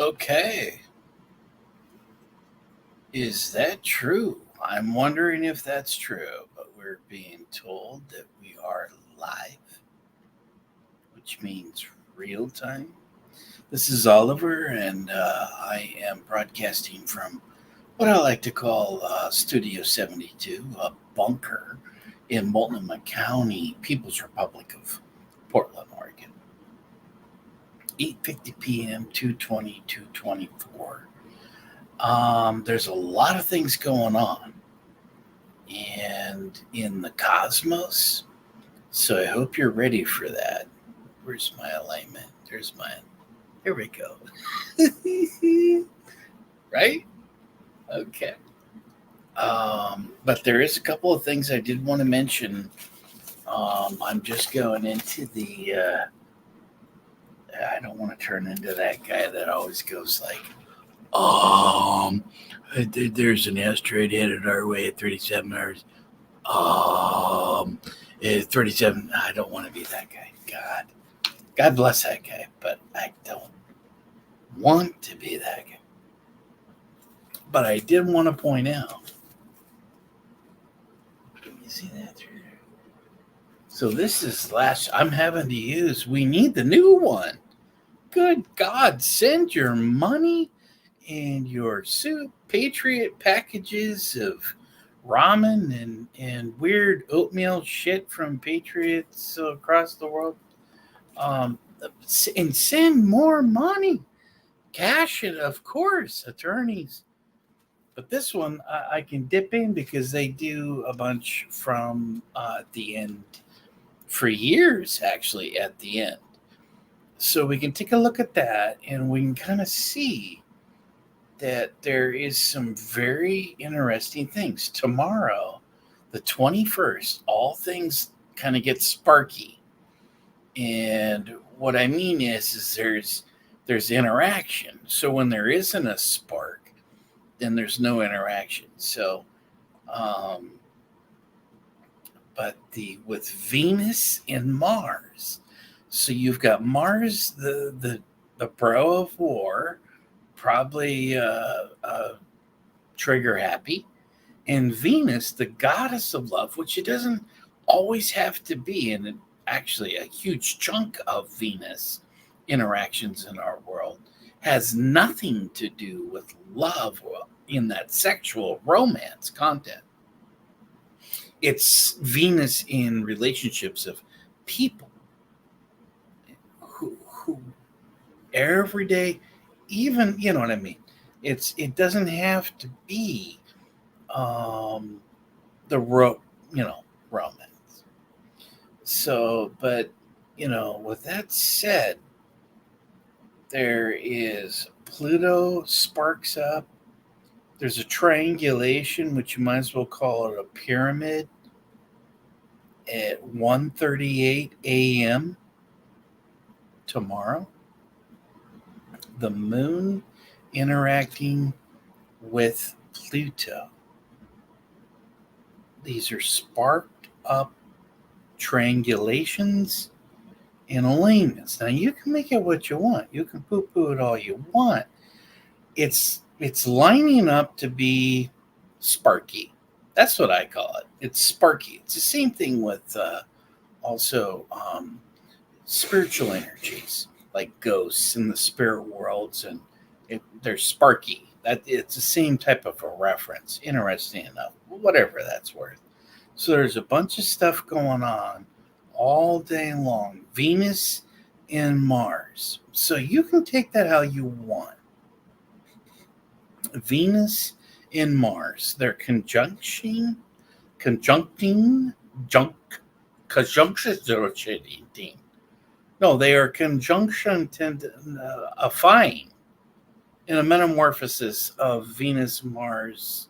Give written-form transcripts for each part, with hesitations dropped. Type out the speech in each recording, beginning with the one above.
Okay. Is that true? I'm wondering if that's true, but we're being told that we are live, which means real time. This is Oliver, and I am broadcasting from what I like to call Studio 72, a bunker in Multnomah County, People's Republic of Portland, Oregon. 8:50 p.m., 2/20/224. There's a lot of things going on and in the cosmos. So I hope you're ready for that. Where's my alignment? There's mine. Here we go. Right? Okay. But there is a couple of things I did want to mention. I'm just going into the. I don't want to turn into that guy that always goes like, um, there's an asteroid headed our way at 37 hours. Um, 37. I don't want to be that guy. God bless that guy, but I don't want to be that guy. But I did want to point out. Can you see that through there? So this is last. I'm having to use. We need the new one. Good God, send your money and your soup, Patriot packages of ramen and weird oatmeal shit from Patriots across the world. Um, and send more money. Cash it, of course, attorneys. But this one I can dip in because they do a bunch from the end for years, actually, at the end. So we can take a look at that and we can kind of see that there is some very interesting things. Tomorrow, the 21st, all things kind of get sparky. And what I mean is there's interaction. So when there isn't a spark, then there's no interaction. So um, but the with Venus and Mars. So you've got Mars, the bro of war, probably trigger happy, and Venus, the goddess of love, which it doesn't always have to be, and actually a huge chunk of Venus interactions in our world has nothing to do with love in that sexual romance content. It's Venus in relationships of people who every day, even you know what I mean. It doesn't have to be um, the romance. So, but with that said, there is Pluto sparks up. There's a triangulation, which you might as well call it a pyramid, at 1:38 a.m. tomorrow. The moon interacting with Pluto. These are sparked up triangulations and alignments. Now you can make it what you want. You can poo-poo it all you want. It's lining up to be sparky. That's what I call it. It's sparky. It's the same thing with also spiritual energies like ghosts in the spirit worlds, and they're sparky. That it's the same type of a reference. Interesting enough, whatever that's worth. So there's a bunch of stuff going on all day long. Venus and Mars. So you can take that how you want. Venus and Mars. They're conjuncting, junk, conjunction. No, they are conjunction affine in a metamorphosis of Venus Mars,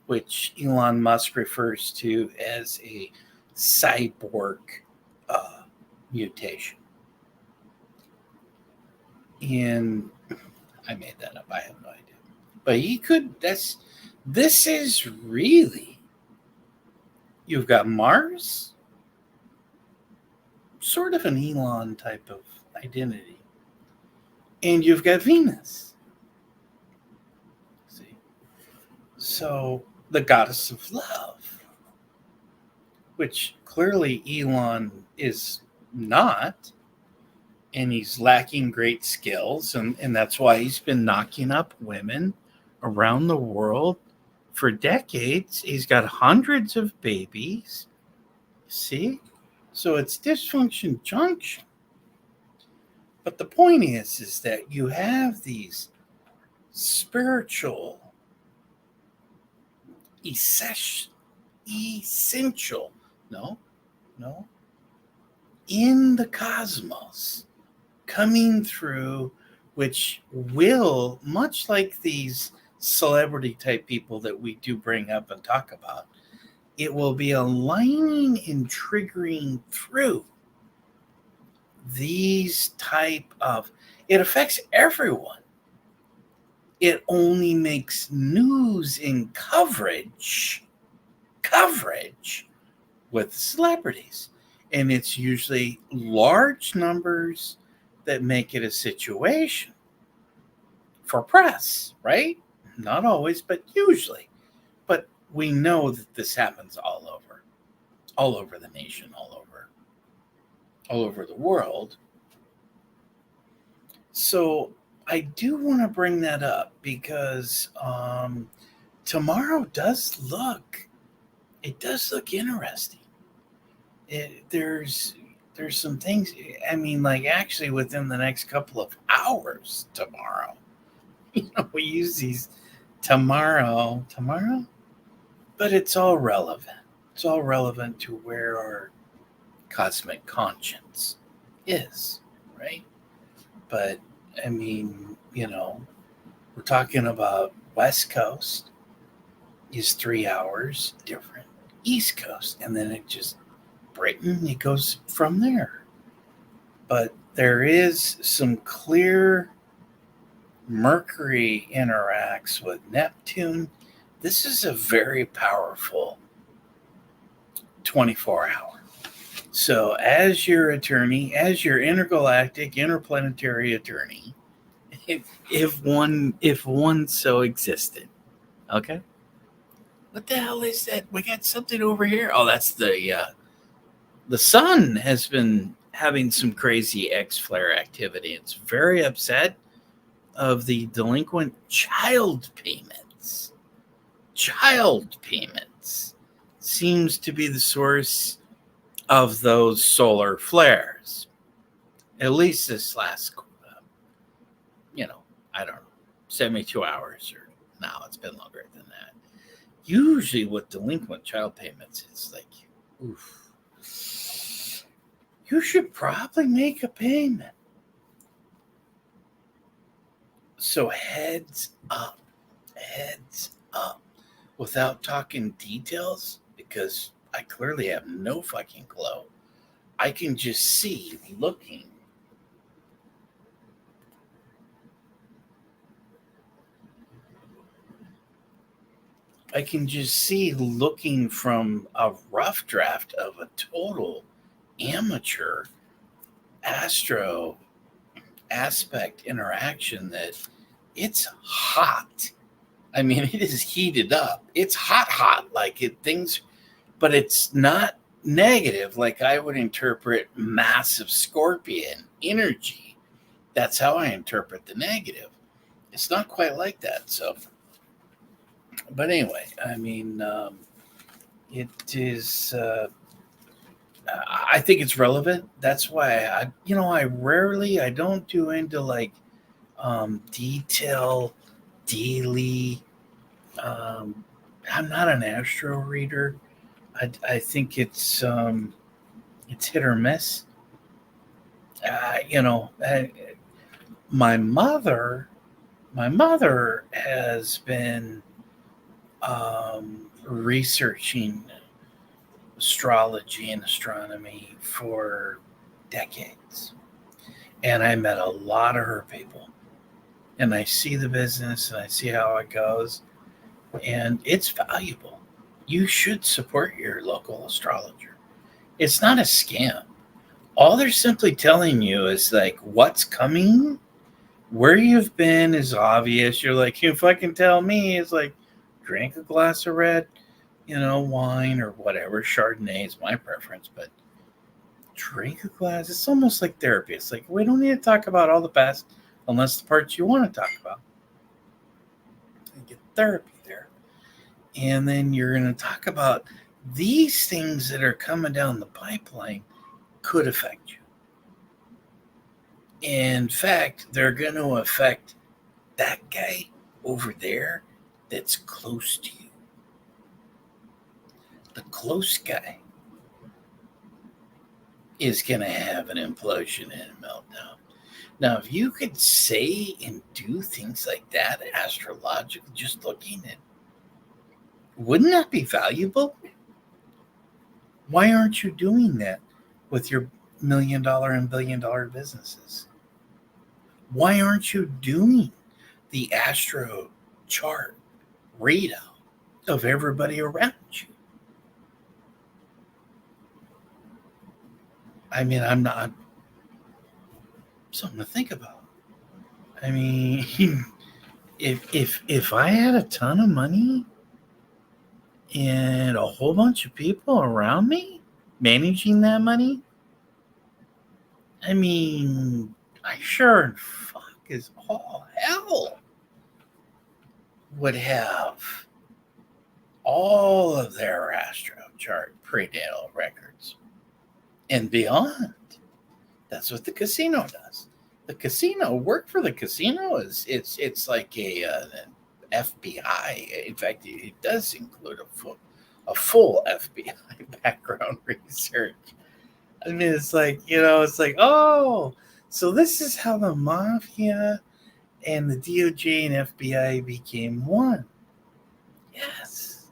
which Elon Musk refers to as a cyborg uh, mutation. And I made that up. I have no idea. But he could. This is really. You've got Mars, sort of an Elon type of identity. and you've got Venus. See? So the goddess of love, which clearly Elon is not, and he's lacking great skills, and that's why he's been knocking up women around the world for decades. He's got hundreds of babies. See? So it's dysfunction junction. But the point is that you have these spiritual, essential, no, in the cosmos coming through, which will, much like these celebrity type people that we do bring up and talk about, it will be aligning and triggering through these type of, it affects everyone. It only makes news and coverage with celebrities. And it's usually large numbers that make it a situation for press, right? Not always, but usually. But we know that this happens all over the nation, all over the world. So I do want to bring that up because tomorrow does look interesting. There's some things. I mean, like actually within the next couple of hours tomorrow. We use these tomorrow, but it's all relevant. It's all relevant to where our cosmic conscience is, right? But I mean, we're talking about West Coast is 3 hours different, East Coast, and then it just Britain, it goes from there. But there is some clear Mercury interacts with Neptune. This is a very powerful 24 hour. So as your attorney, as your intergalactic, interplanetary attorney, if one so existed, okay? What the hell is that? We got something over here. Oh, that's the sun has been having some crazy X-flare activity. It's very upset of the delinquent child payments. Child payments seems to be the source of those solar flares. At least this last, I don't know, 72 hours, or now it's been longer than that. Usually with delinquent child payments, it's like, oof, you should probably make a payment. So heads up, without talking details, because I clearly have no fucking clue. I can just see looking. I can just see looking from a rough draft of a total amateur astro aspect interaction that it's hot. I mean, it is heated up. It's hot, like things, but it's not negative like I would interpret massive scorpion energy. That's how I interpret the negative. It's not quite like that. So, but anyway, I mean, it is. I think it's relevant. That's why I don't do into like detail daily. I'm not an astro reader. I think it's hit or miss. My mother has been researching astrology and astronomy for decades. And I met a lot of her people. And I see the business and I see how it goes. And it's valuable. You should support your local astrologer. It's not a scam. All they're simply telling you is like what's coming Where you've been is obvious. You're like, if I can tell me, it's like, drink a glass of red, wine or whatever. Chardonnay is my preference, but drink a glass. It's almost like therapy. It's like, we don't need to talk about all the past unless the parts you want to talk about. You get therapy there. And then you're going to talk about these things that are coming down the pipeline could affect you. In fact, they're going to affect that guy over there that's close to you. The close guy is going to have an implosion and a meltdown. Now, if you could say and do things like that, astrologically, just looking at, wouldn't that be valuable? Why aren't you doing that with your $1 million and $1 billion businesses? Why aren't you doing the astro chart readout of everybody around you? I mean, I'm not something to think about. I mean, if I had a ton of money and a whole bunch of people around me managing that money, I mean, I sure and fuck as all hell would have all of their astro chart prenatal records and beyond. That's what the casino does. The casino, work for the casino is it's like an FBI. In fact, it does include a full FBI background research. I mean, it's like, oh, so this is how the mafia and the DOJ and FBI became one. Yes.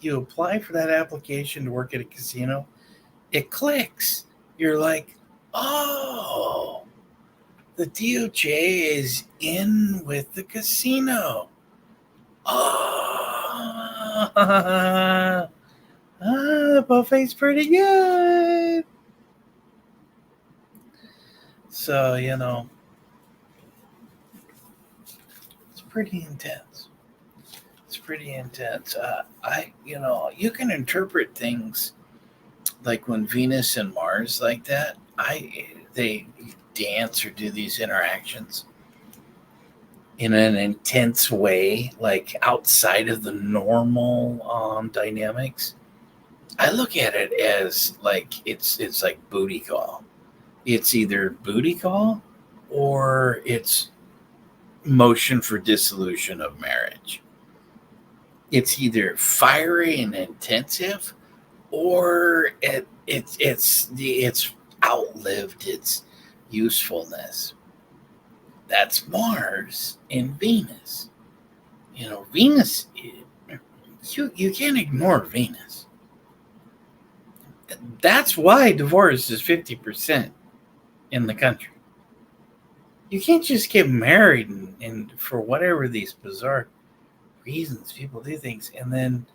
You apply for that application to work at a casino. It clicks. You're like, oh, the DOJ is in with the casino. Oh, the buffet's pretty good. So, it's pretty intense. You can interpret things like when Venus and Mars like that, they dance or do these interactions in an intense way, like outside of the normal dynamics. I look at it as like it's like booty call. It's either booty call or it's motion for dissolution of marriage. It's either fiery and intensive, or it's outlived its usefulness. That's Mars and Venus. Venus. You can't ignore Venus. That's why divorce is 50% in the country. You can't just get married and for whatever these bizarre reasons people do things and then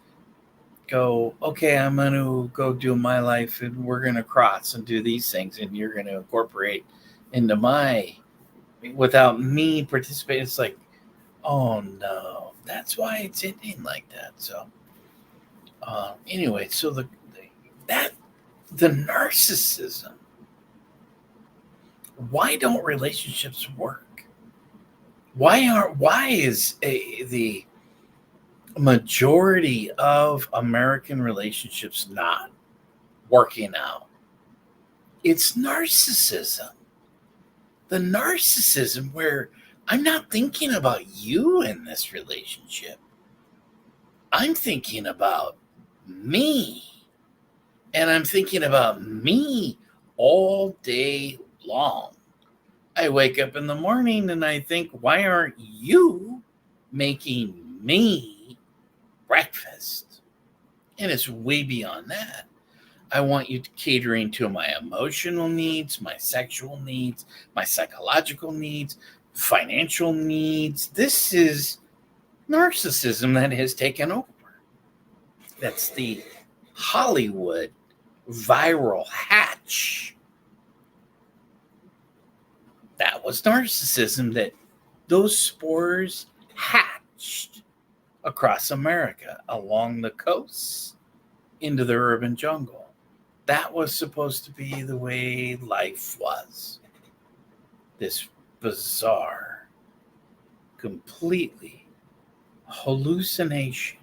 go, okay, I'm going to go do my life and we're going to cross and do these things and you're going to incorporate into my, without me participating. It's like, oh no, that's why it's ending like that. So anyway, so the narcissism, why don't relationships work? Why is the majority of American relationships not working out? It's narcissism. The narcissism where I'm not thinking about you in this relationship. I'm thinking about me. And I'm thinking about me all day long. I wake up in the morning and I think, why aren't you making me breakfast? And it's way beyond that. I want you catering to my emotional needs, my sexual needs, my psychological needs, financial needs. This is narcissism that has taken over. That's the Hollywood viral hatch. That that was narcissism, that those spores hatched across America, along the coasts, into the urban jungle. That was supposed to be the way life was. This bizarre, completely hallucination.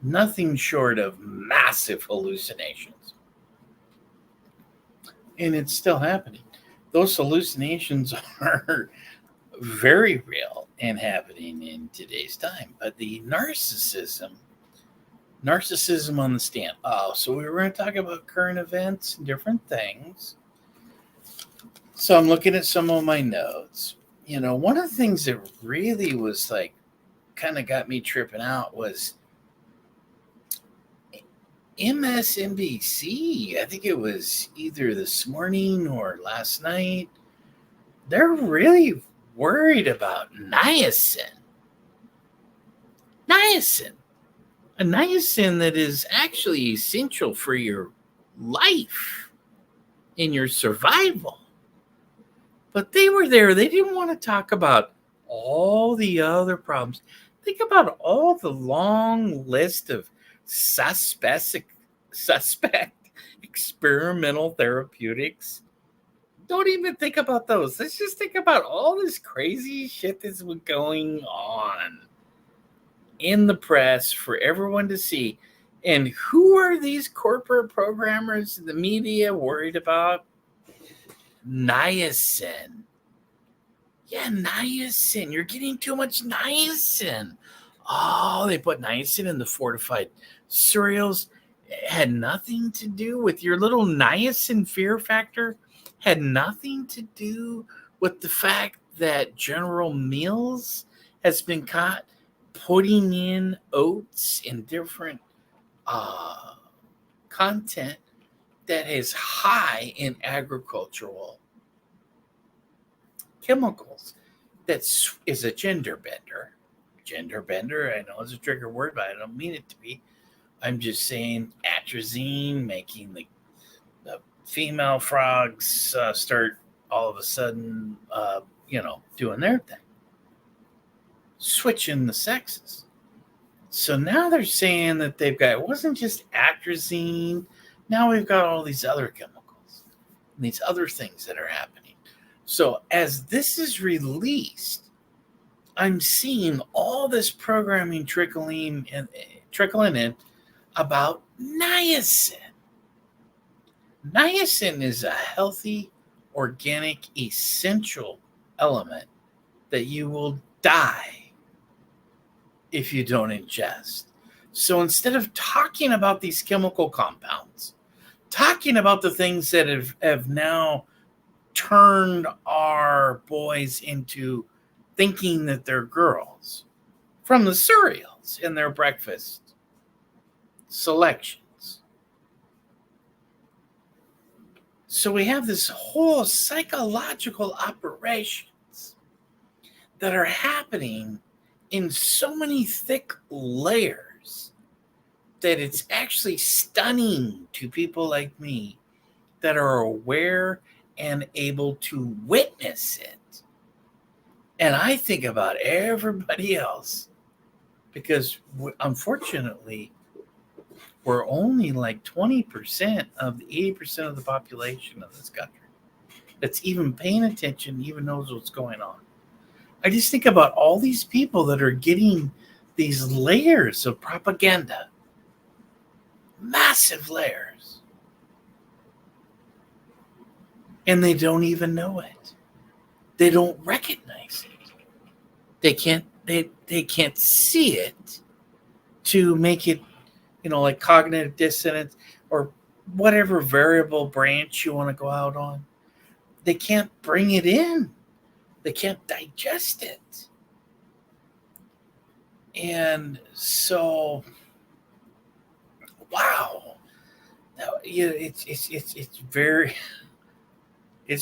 Nothing short of massive hallucinations. And it's still happening. Those hallucinations are very real and happening in today's time. But the narcissism on the stand. Oh, so we were going to talk about current events and different things. So I'm looking at some of my notes. One of the things that really was like kind of got me tripping out was MSNBC. I think it was either this morning or last night. They're really worried about niacin. Niacin. A niacin that is actually essential for your life and your survival. But they were there. They didn't want to talk about all the other problems. Think about all the long list of suspect experimental therapeutics. Don't even think about those. Let's just think about all this crazy shit that's going on in the press for everyone to see. And who are these corporate programmers in the media worried about? Niacin. Yeah, niacin. You're getting too much niacin. Oh, they put niacin in the fortified cereals. It had nothing to do with your little niacin fear factor. Had nothing to do with the fact that General Mills has been caught putting in oats in different content that is high in agricultural chemicals. That is a gender bender. Gender bender, I know it's a trigger word, but I don't mean it to be. I'm just saying atrazine, making the female frogs start all of a sudden, doing their thing. Switching the sexes. So now they're saying that they've got, it wasn't just atrazine. Now we've got all these other chemicals and these other things that are happening. So as this is released, I'm seeing all this programming trickling in about niacin. Niacin is a healthy, organic, essential element that you will die if you don't ingest. So instead of talking about these chemical compounds, talking about the things that have now turned our boys into thinking that they're girls from the cereals in their breakfast selections. So we have this whole psychological operations that are happening in so many thick layers that it's actually stunning to people like me that are aware and able to witness it. And I think about everybody else because, unfortunately, we're only like 20% of the 80% of the population of this country that's even paying attention, even knows what's going on. I just think about all these people that are getting these layers of propaganda, massive layers, and they don't even know it. They don't recognize it. They can't see it to make it, like cognitive dissonance or whatever variable branch you want to go out on. They can't bring it in. They can't digest it. And so, wow, it's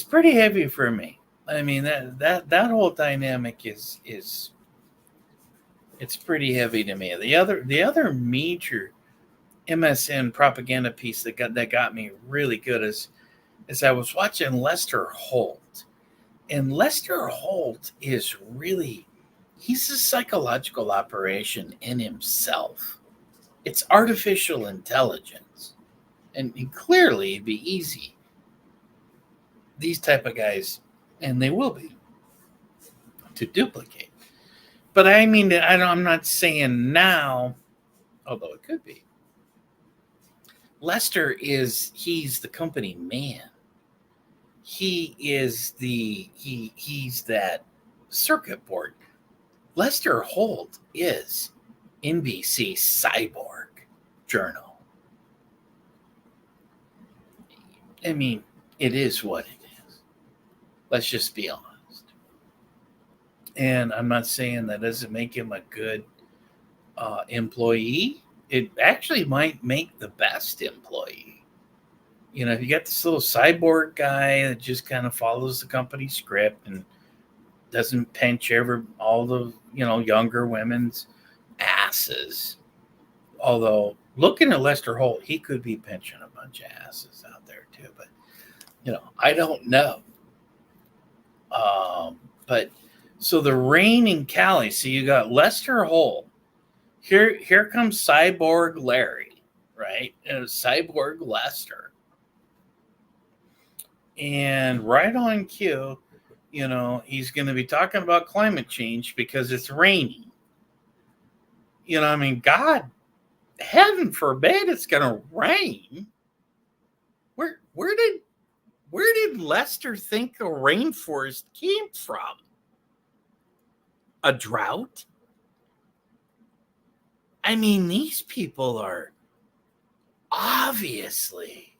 pretty heavy for me. I mean, that whole dynamic is it's pretty heavy to me. The other major MSN propaganda piece that got me really good is I was watching Lester Holt, And Lester Holt is really, he's a psychological operation in himself. It's artificial intelligence. And clearly it'd be easy. These type of guys, and they will be, to duplicate. But I mean, I'm not saying now, although it could be. Lester he's the company man. He's that circuit board. Lester Holt is NBC Cyborg Journal. I mean, it is what it is. Let's just be honest. And I'm not saying that doesn't make him a good employee. It actually might make the best employee. You know, if you got this little cyborg guy that just kind of follows the company script and doesn't pinch all the younger women's asses. Although looking at Lester Holt, he could be pinching a bunch of asses out there too. But I don't know. But so the rain in Cali. So you got Lester Holt. Here comes Cyborg Larry, right? And Cyborg Lester. And right on cue, he's going to be talking about climate change because it's raining. I mean, God, heaven forbid it's going to rain. Where did Lester think the rainforest came from? A drought? I mean, these people are obviously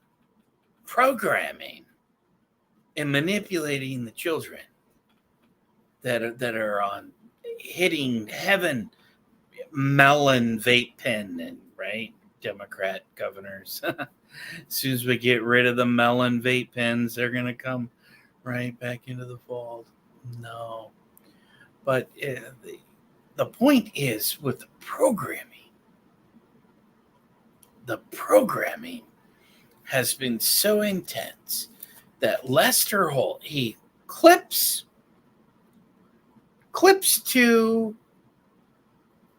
programming and manipulating the children that are on hitting heaven melon vape pen, and right, Democrat governors. As soon as we get rid of the melon vape pens, they're going to come right back into the fold. No. But the point is with the programming has been so intense that Lester Holt, he clips to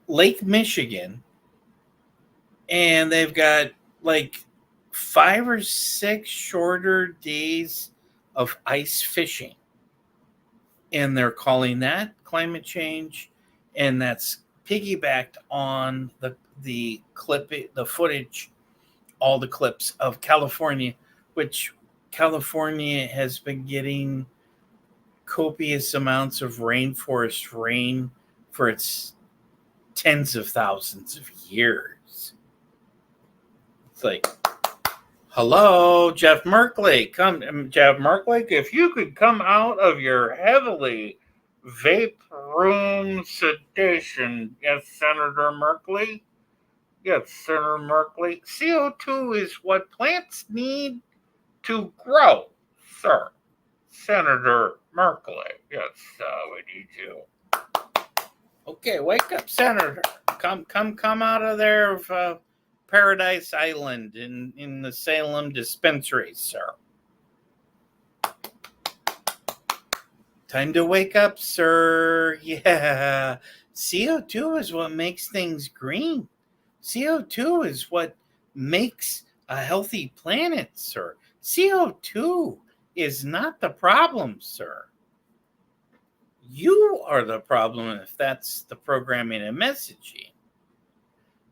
Lake Michigan, and they've got like 5 or 6 shorter days of ice fishing. And they're calling that climate change, and that's piggybacked on the footage, all the clips of California, which California has been getting copious amounts of rainforest rain for its tens of thousands of years. It's like, hello, Jeff Merkley. Jeff Merkley, if you could come out of your heavily vape room sedation. Yes, Senator Merkley. Yes, Senator Merkley. CO2 is what plants need to grow, sir. Senator Merkley. Yes, we need you. Okay, wake up, Senator. Come out of there of Paradise Island in the Salem dispensary, sir. Time to wake up, sir. Yeah. CO2 is what makes things green. CO2 is what makes a healthy planet, sir. CO2 is not the problem, sir. You are the problem if that's the programming and messaging.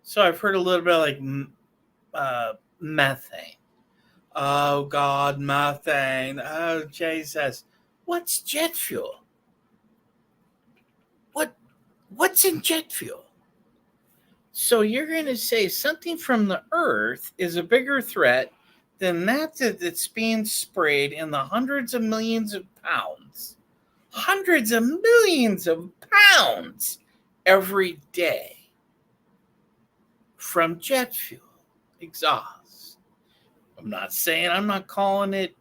So I've heard a little bit like methane. Oh, God, methane. Oh, Jesus. What's jet fuel? What's in jet fuel? So you're going to say something from the earth is a bigger threat than that's being sprayed in the hundreds of millions of pounds every day from jet fuel exhaust. I'm not calling it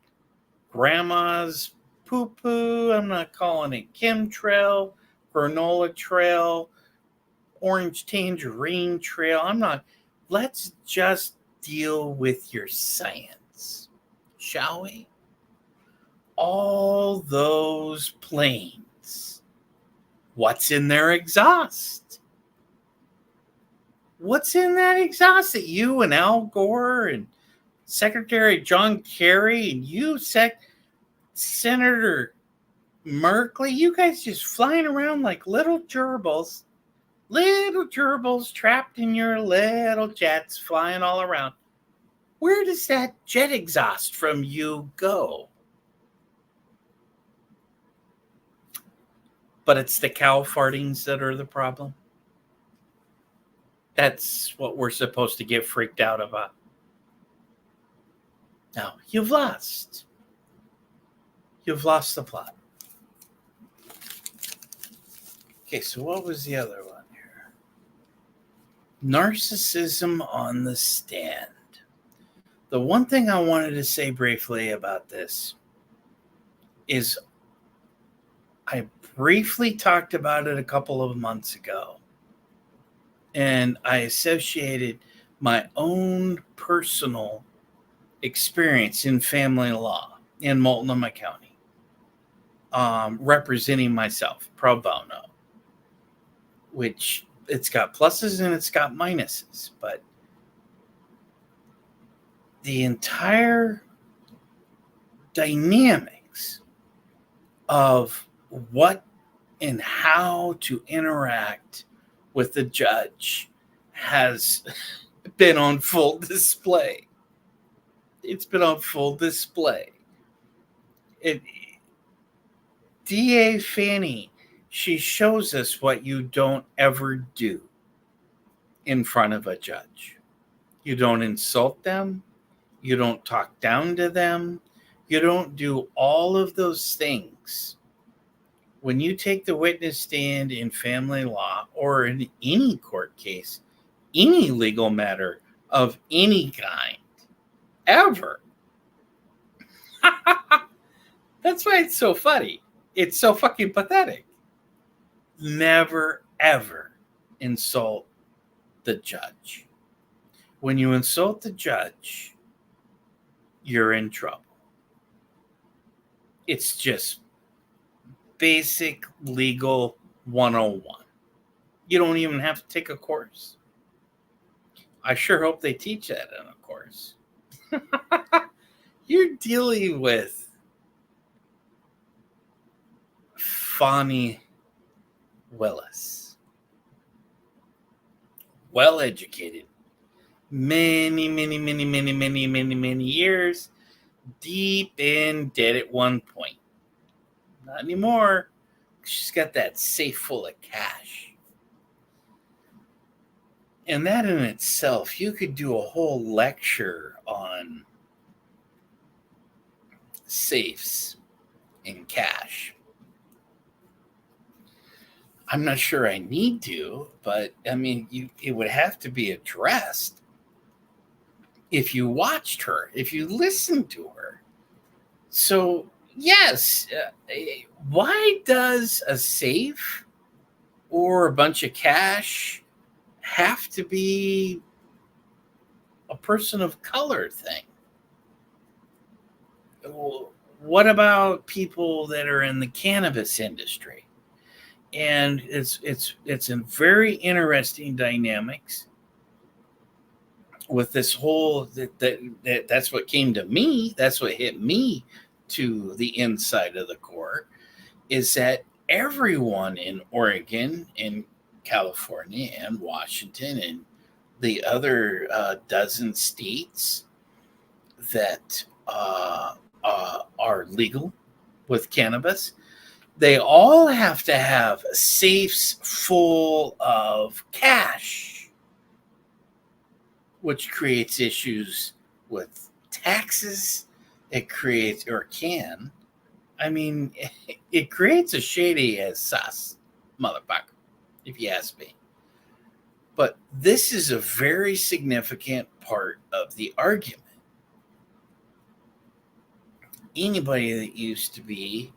grandma's poo-poo. I'm not calling it chemtrail, granola trail, orange tangerine trail. Let's just deal with your science, shall we? all those planes, what's in their exhaust? What's in that exhaust that you and Al Gore and Secretary John Kerry and you, Senator Merkley, you guys just flying around like little gerbils trapped in your little jets flying all around. Where does that jet exhaust from you go? But it's the cow fartings that are the problem. That's what we're supposed to get freaked out about. Now, you've lost. You've lost the plot. Okay, so what was the other one here? Narcissism on the stand. The one thing I wanted to say briefly about this is I briefly talked about it a couple of months ago. And I associated my own personal experience in family law in Multnomah County, representing myself pro bono, which it's got pluses and it's got minuses, but the entire dynamics of what and how to interact with the judge has been on full display. It's been on full display. DA Fanny, she shows us what you don't ever do in front of a judge. You don't insult them. You don't talk down to them. You don't do all of those things. When you take the witness stand in family law or in any court case, any legal matter of any kind, ever. That's why it's so funny. It's so fucking pathetic. Never, ever insult the judge. When you insult the judge, you're in trouble. It's just basic legal 101. You don't even have to take a course. I sure hope they teach that in a course. You're dealing with Fani Willis. Well educated. Many years. Deep in debt at one point. Not anymore. She's got that safe full of cash. And that in itself, you could do a whole lecture on safes and cash. I'm not sure I need to, but I mean, it would have to be addressed if you watched her, if you listened to her. So, yes, why does a safe or a bunch of cash have to be a person of color thing? What about people that are in the cannabis industry? And it's a very interesting dynamics with this whole that's what came to me. That's what hit me to the inside of the core, is that everyone in Oregon and California and Washington and the other dozen states that are legal with cannabis, they all have to have safes full of cash, which creates issues with taxes. It creates, or can, I mean, it creates a shady as sus motherfucker, if you ask me. But this is a very significant part of the argument. Anybody that used to be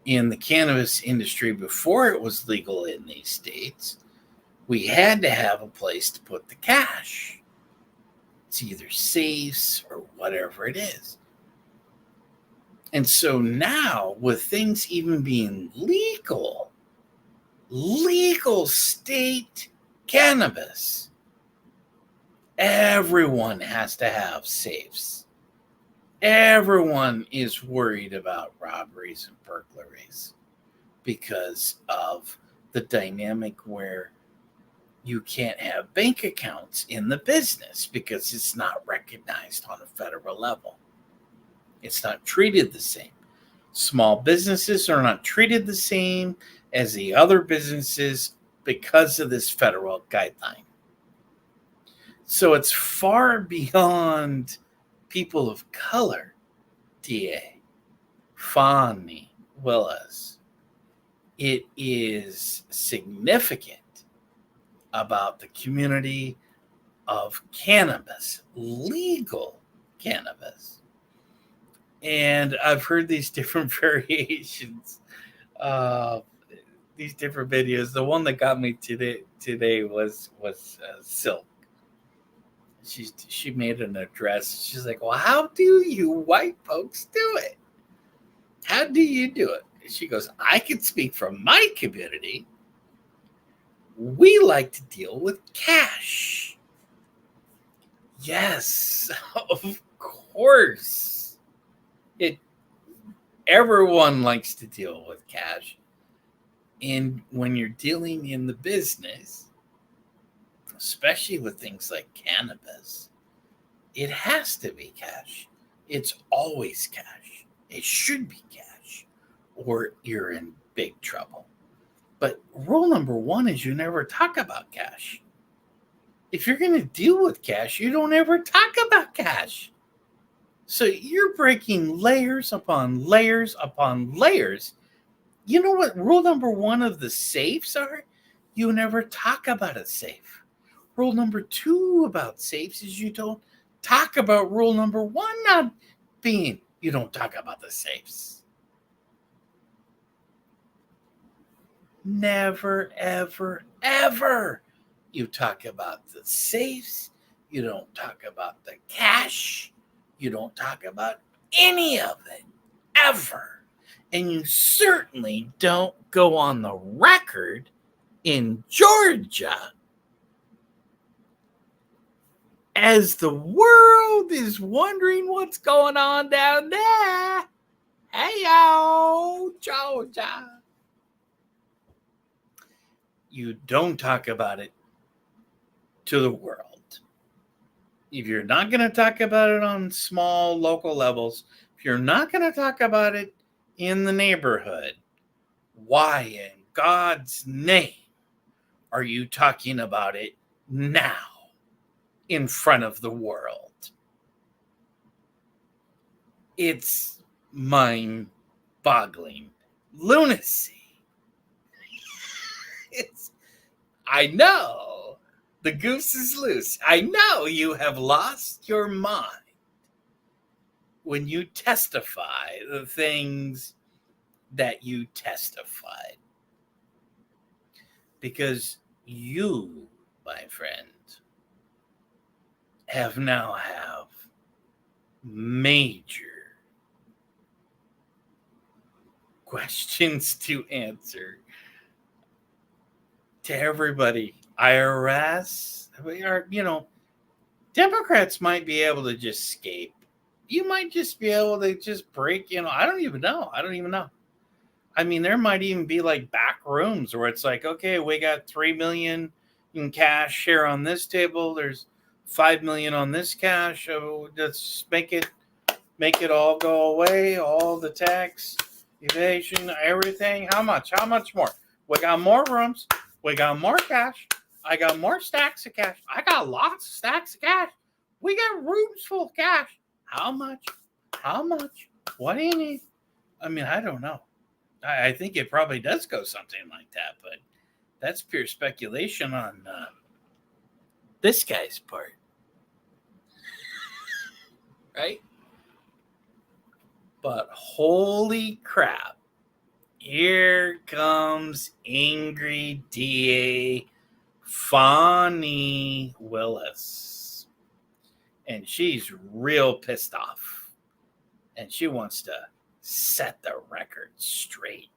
in the cannabis industry before it was legal in these states, we had to have a place to put the cash. It's either safes or whatever it is. And so now, with things even being legal state cannabis, everyone has to have safes. Everyone is worried about robberies and burglaries because of the dynamic where you can't have bank accounts in the business because it's not recognized on a federal level. It's not treated the same. Small businesses are not treated the same as the other businesses because of this federal guideline. So it's far beyond people of color, DA, Fani Willis. It is significant about the community of cannabis, legal cannabis. And I've heard these different variations of these different videos. The one that got me today was Silk. She made an address. She's like, well, how do you white folks do it? How do you do it? She goes, I can speak from my community. We like to deal with cash. Yes, of course. Everyone likes to deal with cash. And when you're dealing in the business, especially with things like cannabis, it has to be cash. It's always cash. It should be cash, or you're in big trouble. But rule number one is you never talk about cash. If you're going to deal with cash, you don't ever talk about cash. So you're breaking layers upon layers upon layers. You know what rule number one of the safes are? You never talk about a safe. Rule number two about safes is you don't talk about rule number one not being, you don't talk about the safes. Never, ever, ever. You talk about the safes. You don't talk about the cash. You don't talk about any of it, ever. And you certainly don't go on the record in Georgia as the world is wondering what's going on down there. Hey, yo, Georgia. You don't talk about it to the world. If you're not going to talk about it on small local levels, if you're not going to talk about it in the neighborhood, why in God's name are you talking about it now in front of the world? It's mind-boggling lunacy. I know the goose is loose. I know you have lost your mind when you testify the things that you testified. Because you, my friend, have major questions to answer to everybody. IRS, Democrats might be able to just escape. You might just be able to just break, I don't even know. I mean, there might even be like back rooms where it's like, okay, we got 3 million in cash here on this table. There's 5 million on this cash. So let's make it all go away. All the tax evasion, everything. How much more? We got more rooms. We got more cash. I got more stacks of cash. I got lots of stacks of cash. We got rooms full of cash. How much? What do you need? I mean, I don't know. I think it probably does go something like that, but that's pure speculation on this guy's part. Right? But holy crap. Here comes angry DA Fani Willis. And she's real pissed off. And she wants to set the record straight.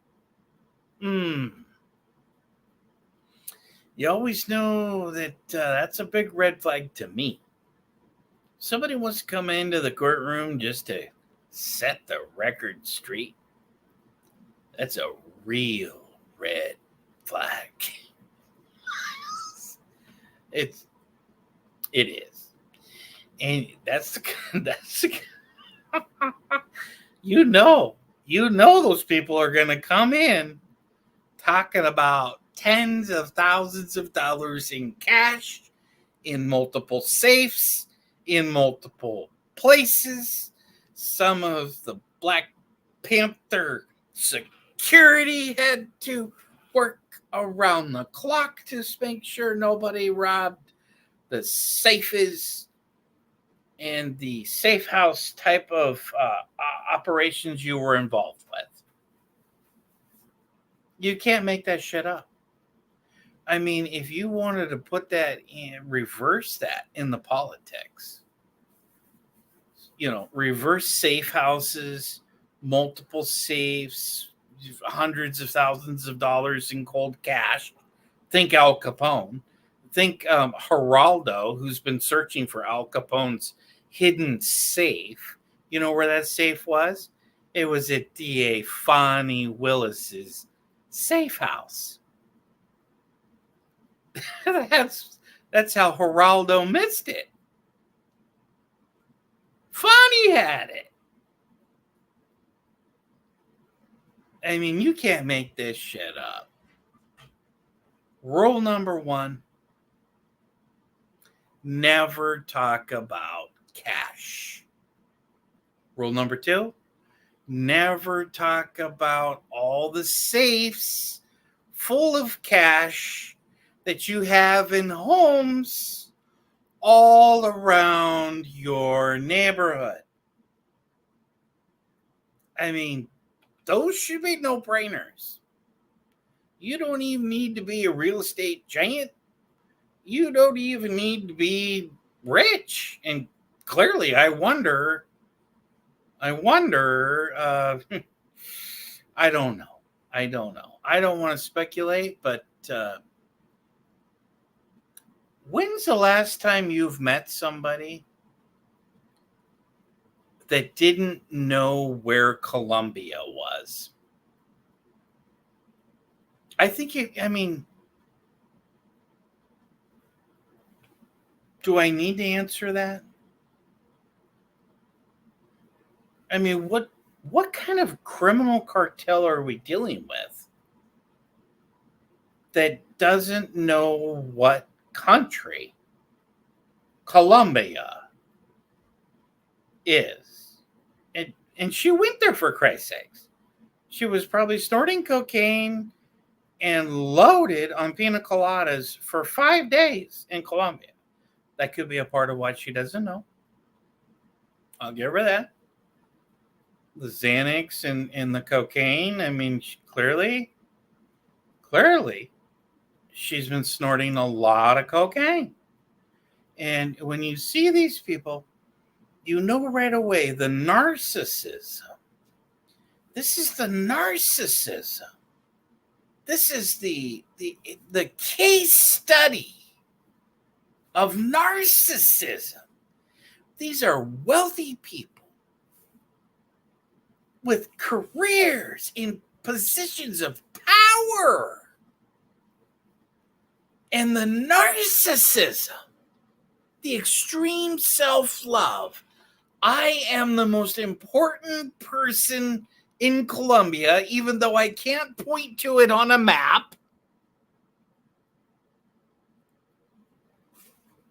You always know that that's a big red flag to me. Somebody wants to come into the courtroom just to set the record straight. That's a real red flag. It is. And that's you know those people are going to come in talking about tens of thousands of dollars in cash in multiple safes, in multiple places. Some of the Black Panther security had to work around the clock to make sure nobody robbed the safes and the safe house type of operations you were involved with. You can't make that shit up. I mean, if you wanted to put that in, reverse that in the politics, reverse safe houses, multiple safes, hundreds of thousands of dollars in cold cash. Think Al Capone. Think Geraldo, who's been searching for Al Capone's hidden safe. You know where that safe was? It was at DA Fani Willis's safe house. That's how Geraldo missed it. Fani had it. I mean, you can't make this shit up. Rule number 1, never talk about cash. Rule number 2, never talk about all the safes full of cash that you have in homes all around your neighborhood. I mean, those should be no-brainers. You don't even need to be a real estate giant. You don't even need to be rich. And clearly, I wonder, I don't know. I don't want to speculate, but when's the last time you've met somebody that didn't know where Columbia was? Do I need to answer that? I mean, what kind of criminal cartel are we dealing with that doesn't know what country Colombia is? And she went there, for Christ's sakes. She was probably snorting cocaine and loaded on pina coladas for 5 days in Colombia. That could be a part of what she doesn't know. I'll give her that. The Xanax and the cocaine. I mean, clearly, she's been snorting a lot of cocaine. And when you see these people, you know right away the narcissism. This is the narcissism. This is the case study of narcissism. These are wealthy people with careers in positions of power. And the narcissism, the extreme self-love. I am the most important person in Colombia, even though I can't point to it on a map.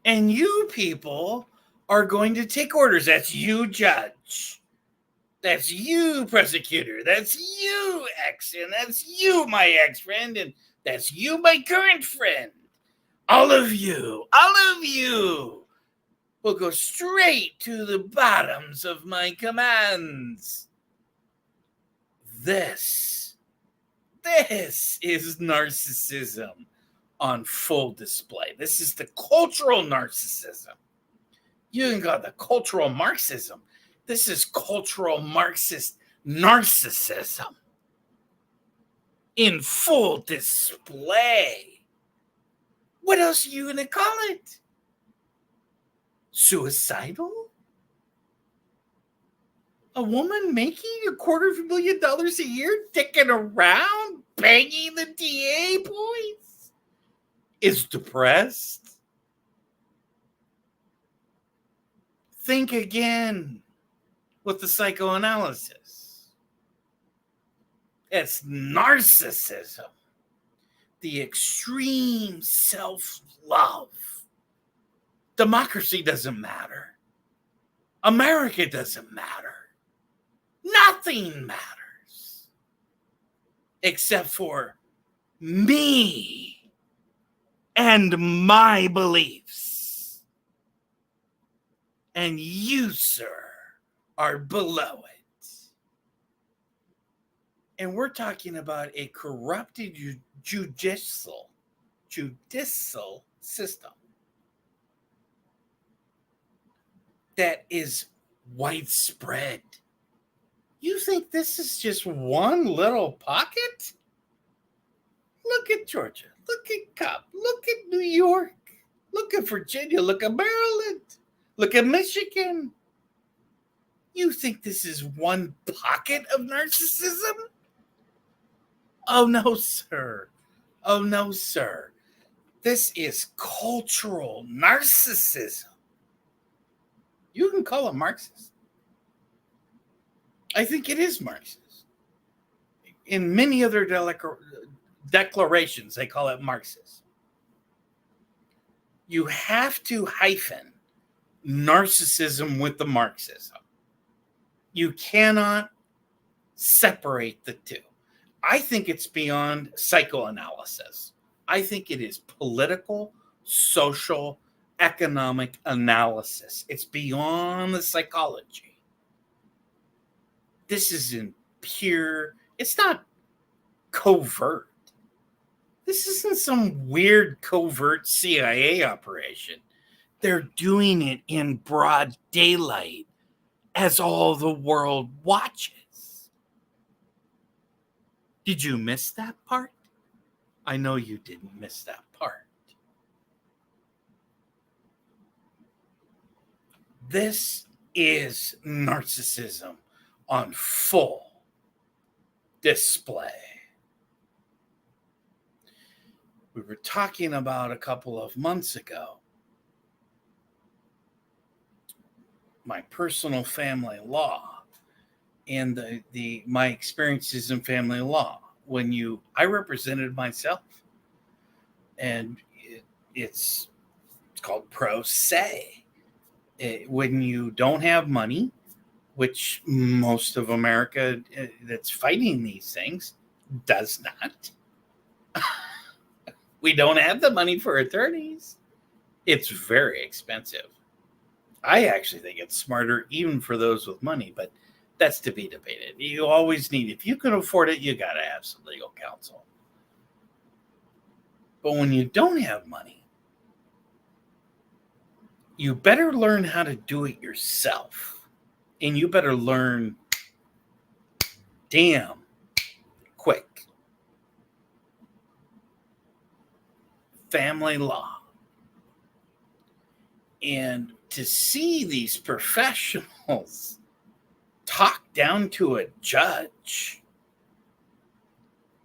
And you people are going to take orders. That's you, judge. That's you, prosecutor. That's you, ex. And that's you, my ex-friend. And that's you, my current friend. All of you will go straight to the bottoms of my commands. This is narcissism on full display. This is the cultural narcissism. You can call it the cultural Marxism. This is cultural Marxist narcissism in full display. What else are you going to call it? Suicidal? A woman making $250,000 a year, dicking around, banging the DA boys, is depressed? Think again with the psychoanalysis. It's narcissism, the extreme self-love. Democracy doesn't matter. America doesn't matter. Nothing matters except for me and my beliefs. And you, sir, are below it. And we're talking about a corrupted judicial system that is widespread. You think this is just one little pocket? Look at Georgia. Look at Cobb. Look at New York. Look at Virginia. Look at Maryland. Look at Michigan. You think this is one pocket of narcissism? Oh, no, sir. Oh, no, sir. This is cultural narcissism. You can call it Marxist. I think it is Marxist. In many other declarations, they call it Marxist. You have to hyphen narcissism with the Marxism. You cannot separate the two. I think it's beyond psychoanalysis. I think it is political, social, economic analysis. It's beyond the psychology. This isn't pure, it's not covert. This isn't some weird covert CIA operation. They're doing it in broad daylight as all the world watches. Did you miss that part? I know you didn't miss that part. This is narcissism on full display. We were talking about a couple of months ago my personal family law and my experiences in family law. I represented myself, and it's called pro se. When you don't have money, which most of America that's fighting these things does not. We don't have the money for attorneys. It's very expensive. I actually think it's smarter even for those with money, but that's to be debated. You always need, if you can afford it, you got to have some legal counsel. But when you don't have money, you better learn how to do it yourself. And you better learn damn quick. Family law. And to see these professionals talk down to a judge,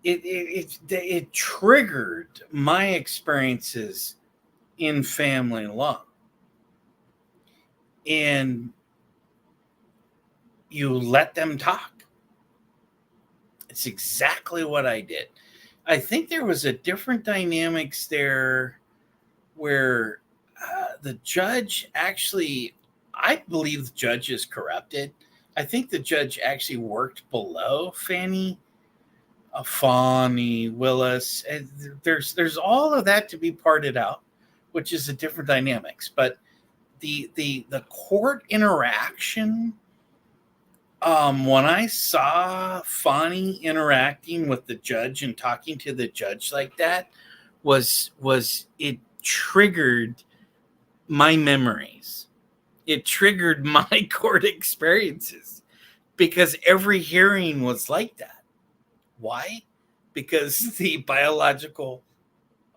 it triggered my experiences in family law. And you let them talk. It's exactly what I did. I think there was a different dynamics there where the judge actually, I believe the judge is corrupted. I think the judge actually worked below Fannie Willis. And there's all of that to be parted out, which is a different dynamics. But the court interaction, when I saw Fannie interacting with the judge and talking to the judge like that, was it triggered my memories. It triggered my court experiences because every hearing was like that. Why? Because the biological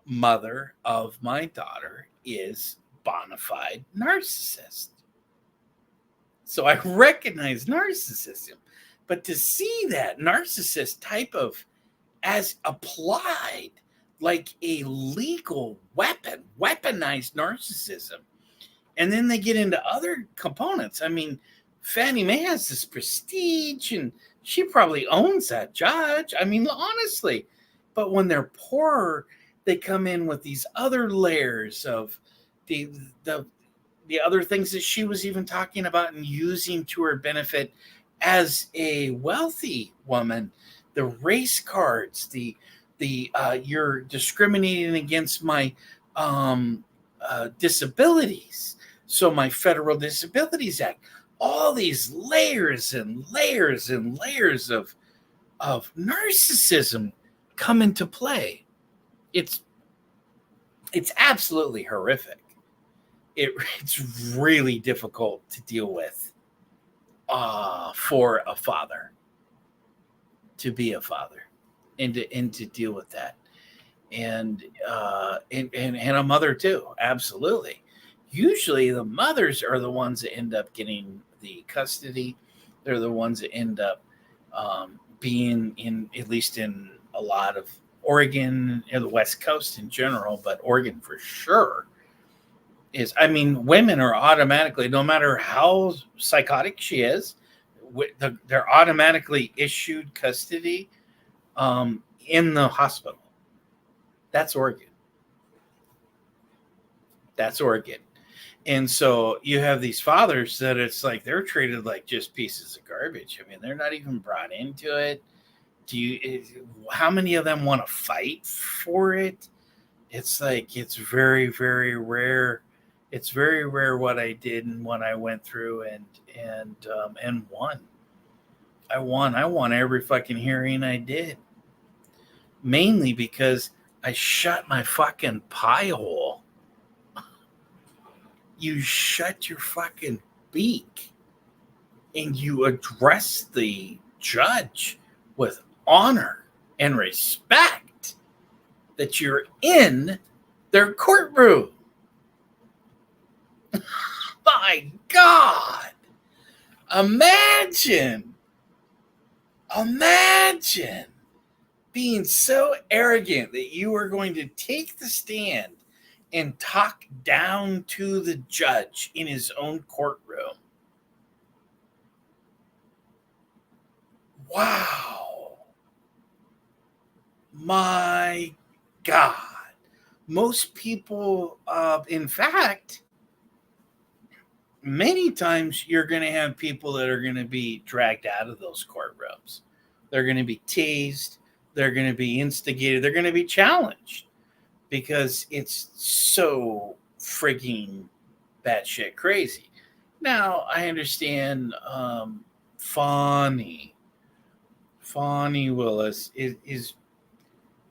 mother of my daughter is bona fide narcissist. So I recognize narcissism. But to see that narcissist type of as applied like a legal weapon, weaponized narcissism, and then they get into other components. I mean, Fannie Mae has this prestige, and she probably owns that judge. I mean, honestly. But when they're poor, they come in with these other layers of the the the other things that she was even talking about and using to her benefit as a wealthy woman. The race cards, the you're discriminating against my disabilities. So my Federal Disabilities Act, all these layers and layers and layers of narcissism come into play. It's absolutely horrific. It's really difficult to deal with for a father, to be a father, and to deal with that, and a mother too. Absolutely. Usually the mothers are the ones that end up getting the custody. They're the ones that end up being in, at least in a lot of Oregon and the West Coast in general, but Oregon for sure is, I mean, women are automatically, no matter how psychotic she is, they're automatically issued custody in the hospital. That's Oregon. That's Oregon. And so you have these fathers that it's like they're treated like just pieces of garbage. I mean, they're not even brought into it. How many of them want to fight for it? It's like, it's very, very rare. It's very rare what I did and what I went through and won. I won every fucking hearing I did. Mainly because I shut my fucking pie hole. You shut your fucking beak and you address the judge with honor and respect that you're in their courtroom. My God. Imagine being so arrogant that you are going to take the stand and talk down to the judge in his own courtroom. Wow. My God. Most people, in fact, many times you're going to have people that are going to be dragged out of those courtrooms. They're going to be tased. They're going to be instigated. They're going to be challenged because it's so frigging batshit crazy. Now, I understand Fani Willis is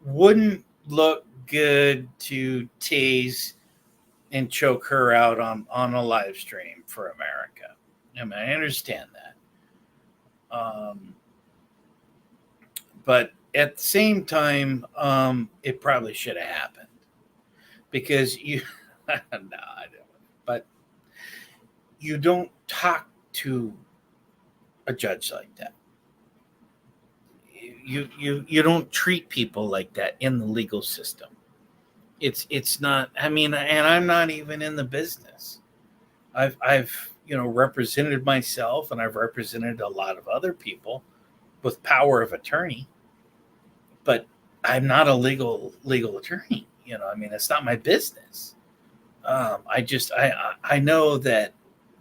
wouldn't look good to tase and choke her out on a live stream for America. I mean, I understand that. But at the same time, it probably should have happened because no, I don't. But you don't talk to a judge like that. You don't treat people like that in the legal system. It's not. I mean, and I'm not even in the business. I've represented myself, and I've represented a lot of other people with power of attorney, but I'm not a legal attorney. I mean, it's not my business. I know that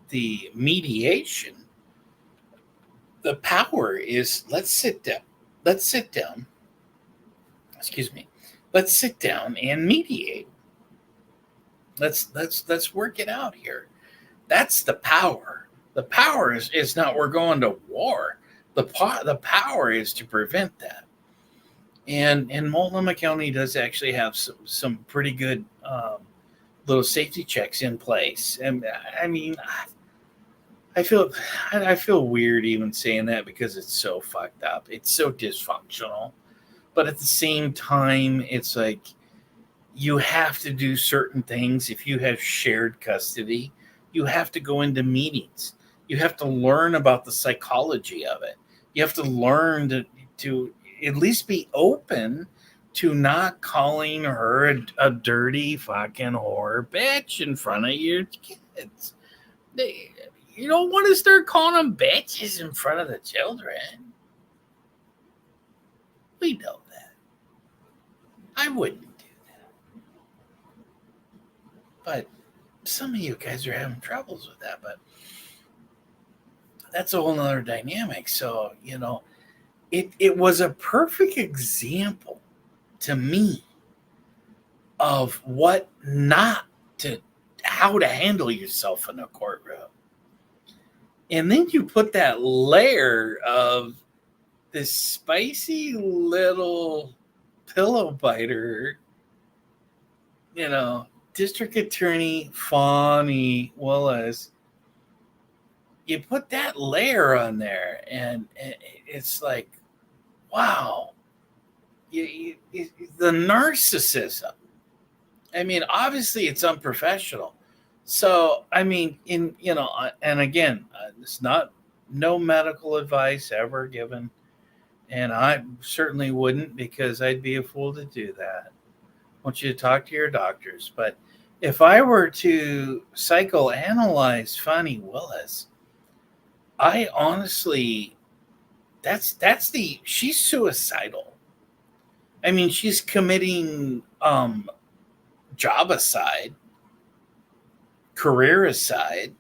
the mediation, the power is let's sit down. Excuse me. Let's sit down and mediate. Let's work it out here. That's the power. The power is not we're going to war. The power is to prevent that. And Multnomah County does actually have some pretty good little safety checks in place. And I mean, I feel weird even saying that because it's so fucked up. It's so dysfunctional. But at the same time, it's like you have to do certain things if you have shared custody. You have to go into meetings. You have to learn about the psychology of it. You have to learn to at least be open to not calling her a dirty fucking whore bitch in front of your kids. They, you don't want to start calling them bitches in front of the children. We know that. I wouldn't do that. But some of you guys are having troubles with that. But that's a whole nother dynamic. So, it was a perfect example to me of what not to, how to handle yourself in a courtroom. And then you put that layer of this spicy little pillow biter, District Attorney Fani Willis. You put that layer on there, and it's like, wow, the narcissism. I mean, obviously, it's unprofessional. So, I mean, and again, it's not no medical advice ever given, and I certainly wouldn't because I'd be a fool to do that. I want you to talk to your doctors. But if I were to psychoanalyze Fannie Willis, I honestly, she's suicidal. I mean, she's committing job aside, career aside.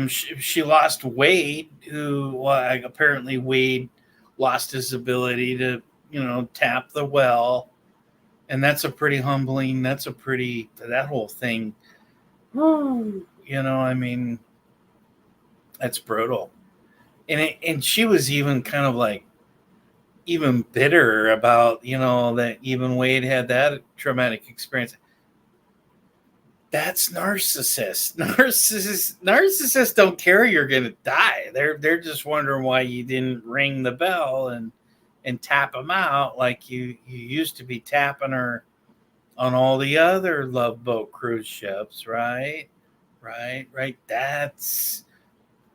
She lost Wade, who apparently Wade lost his ability to, tap the well. And that's a pretty humbling, that whole thing, I mean, that's brutal. And she was even kind of like, even bitter about, that even Wade had that traumatic experience. That's narcissist. Narcissists don't care you're gonna die. They're just wondering why you didn't ring the bell and tap them out like you used to be tapping her on all the other Love Boat cruise ships, right? Right. That's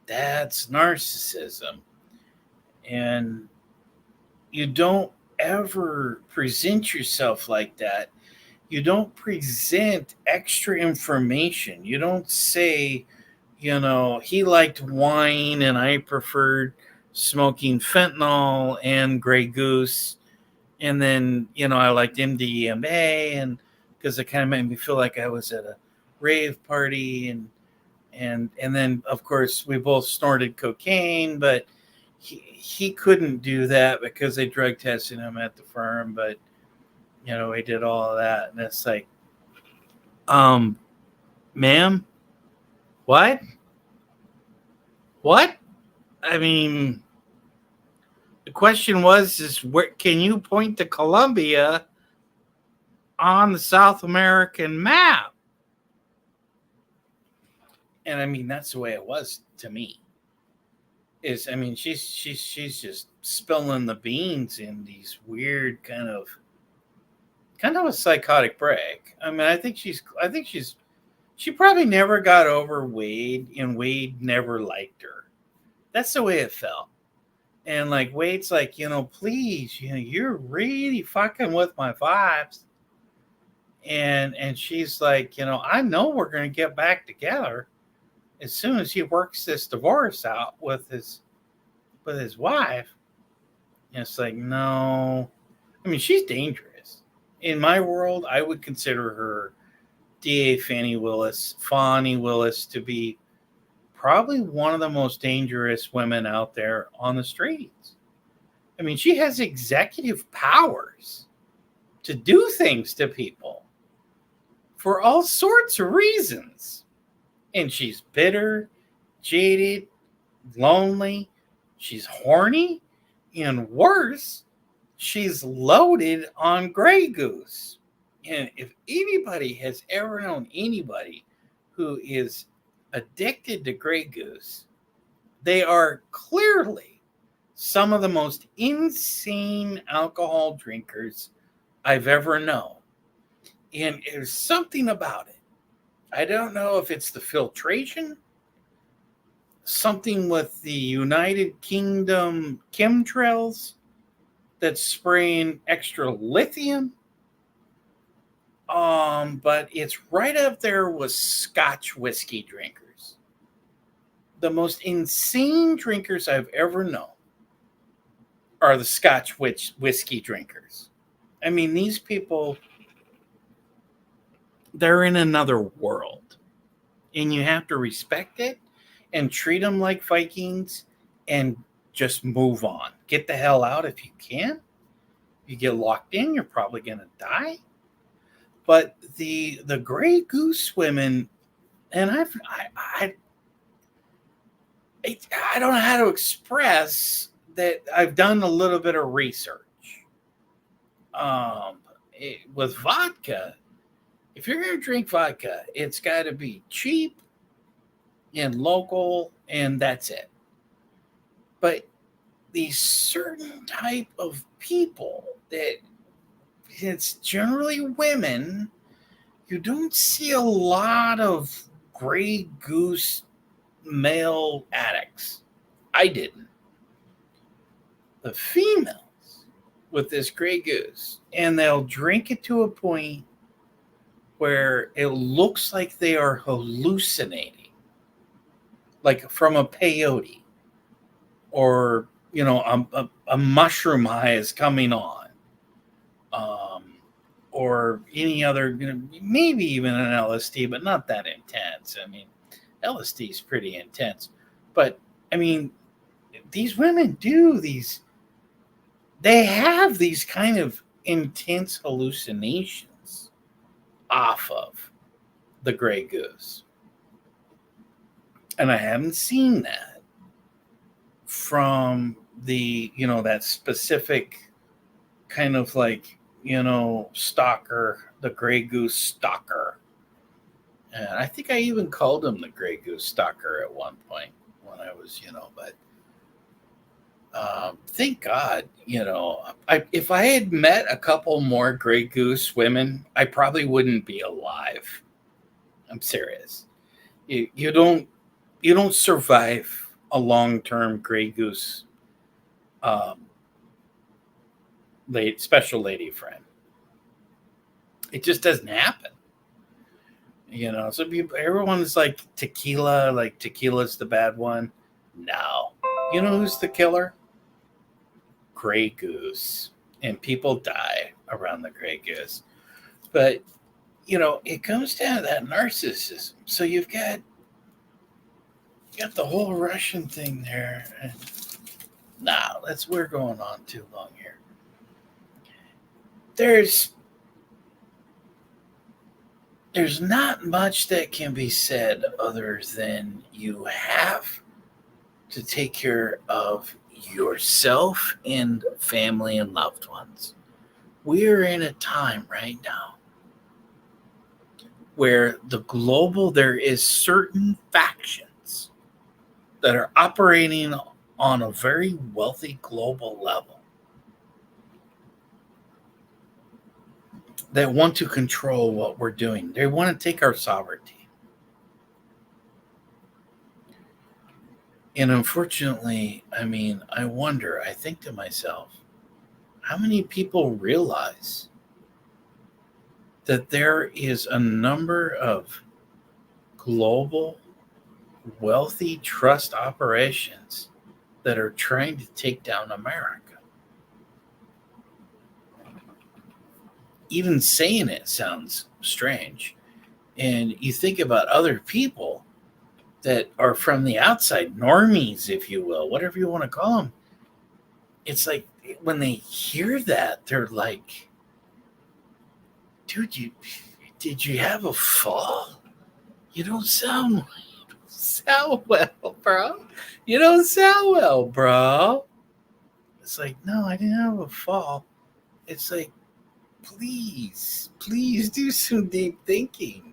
narcissism. And you don't ever present yourself like that. You don't present extra information. You don't say, he liked wine and I preferred smoking fentanyl and Grey Goose. And then, I liked MDMA, and because it kind of made me feel like I was at a rave party. And then, of course, we both snorted cocaine, but he couldn't do that because they drug tested him at the firm. But we did all of that, and it's like, ma'am, what? I mean, the question is where can you point to Colombia on the South American map? And I mean, that's the way it was to me. She's just spilling the beans in these weird kind of a psychotic break. I mean, I think she probably never got over Wade, and Wade never liked her. That's the way it felt. And like Wade's like, please, you're really fucking with my vibes. And she's like, I know we're gonna get back together as soon as he works this divorce out with his wife. And it's like, no. I mean, she's dangerous. In my world, I would consider her DA Fannie Willis to be probably one of the most dangerous women out there on the streets. I mean, she has executive powers to do things to people for all sorts of reasons. And she's bitter, jaded, lonely. She's horny. And worse, she's loaded on Grey Goose. And if anybody has ever known anybody who is addicted to Grey Goose. They are clearly some of the most insane alcohol drinkers I've ever known. And there's something about it. I don't know if it's the filtration, something with the United Kingdom chemtrails that's spraying extra lithium. But it's right up there with Scotch whiskey drinkers. The most insane drinkers I've ever known are the Scotch whiskey drinkers. I mean, these people, they're in another world, and you have to respect it and treat them like Vikings and just move on. Get the hell out if you can. You get locked in, you're probably going to die. But the Grey Goose women, and I don't know how to express that I've done a little bit of research. With vodka, if you're going to drink vodka, it's got to be cheap and local, and that's it. But these certain type of people that it's generally women, you don't see a lot of Grey Goose male addicts. I didn't. The females with this Grey Goose, and they'll drink it to a point where it looks like they are hallucinating, like from a peyote, or a mushroom high is coming on, or any other, maybe even an LSD, but not that intense. I mean, LSD is pretty intense, but I mean, these women do these. They have these kind of intense hallucinations off of the Grey Goose. And I haven't seen that from the, that specific kind of like, stalker, the Grey Goose stalker. And I think I even called him the Grey Goose stalker at one point when I was, but thank God, if I had met a couple more Grey Goose women, I probably wouldn't be alive. I'm serious. You don't survive a long-term Grey Goose special lady friend. It just doesn't happen. So everyone's like tequila's the bad one. No. You know who's the killer? Grey Goose. And people die around the Grey Goose. But, it comes down to that narcissism. So you've got the whole Russian thing there. And we're going on too long here. There's not much that can be said other than you have to take care of yourself and family and loved ones. We're in a time right now where there is certain factions that are operating on a very wealthy global level that want to control what we're doing. They want to take our sovereignty. And unfortunately, I think to myself, how many people realize that there is a number of global wealthy trust operations that are trying to take down America? Even saying it sounds strange. And you think about other people that are from the outside, normies, if you will, whatever you want to call them. It's like when they hear that, they're like, dude, did you have a fall? You don't sound well, bro. You don't sound well, bro. It's like, no, I didn't have a fall. It's like, please do some deep thinking.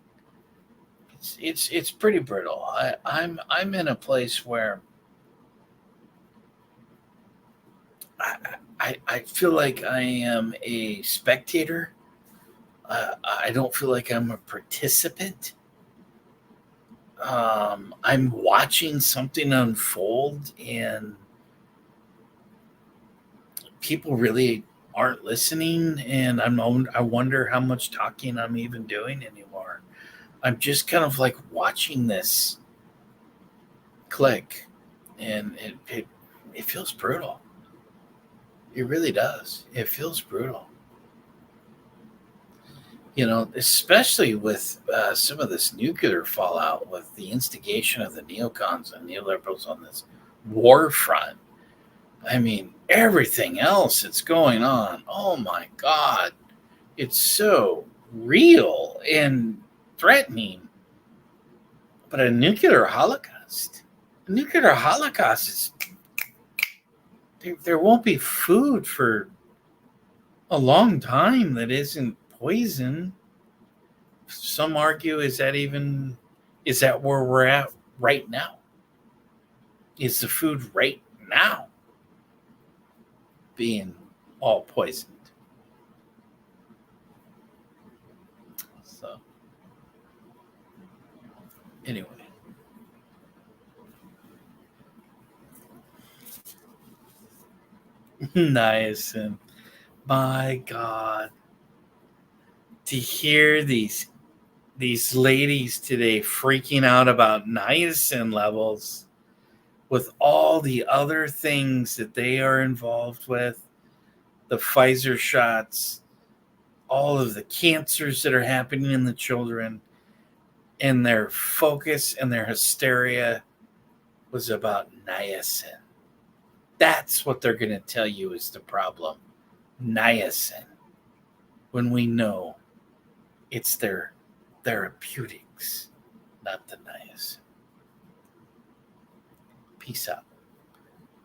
it's pretty brutal. I'm in a place where I, I feel like I am a spectator. I don't feel like I'm a participant. I'm watching something unfold, and people really aren't listening. And I wonder how much talking I'm even doing anymore. I'm just kind of like watching this click, and it feels brutal. It really does. It feels brutal. Especially with some of this nuclear fallout, with the instigation of the neocons and neoliberals on this war front. I mean, everything else that's going on. Oh my God. It's so real and threatening. But a nuclear holocaust is, there won't be food for a long time that isn't poison. Some argue, is that where we're at right now? Is the food right now being all poisoned? So anyway, niacin. My God, to hear these ladies today freaking out about niacin levels with all the other things that they are involved with, the Pfizer shots, all of the cancers that are happening in the children, and their focus and their hysteria was about niacin. That's what they're going to tell you is the problem. Niacin. When we know it's their therapeutics, not the niacin. Peace out.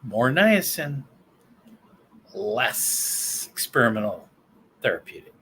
More niacin, less experimental therapeutics.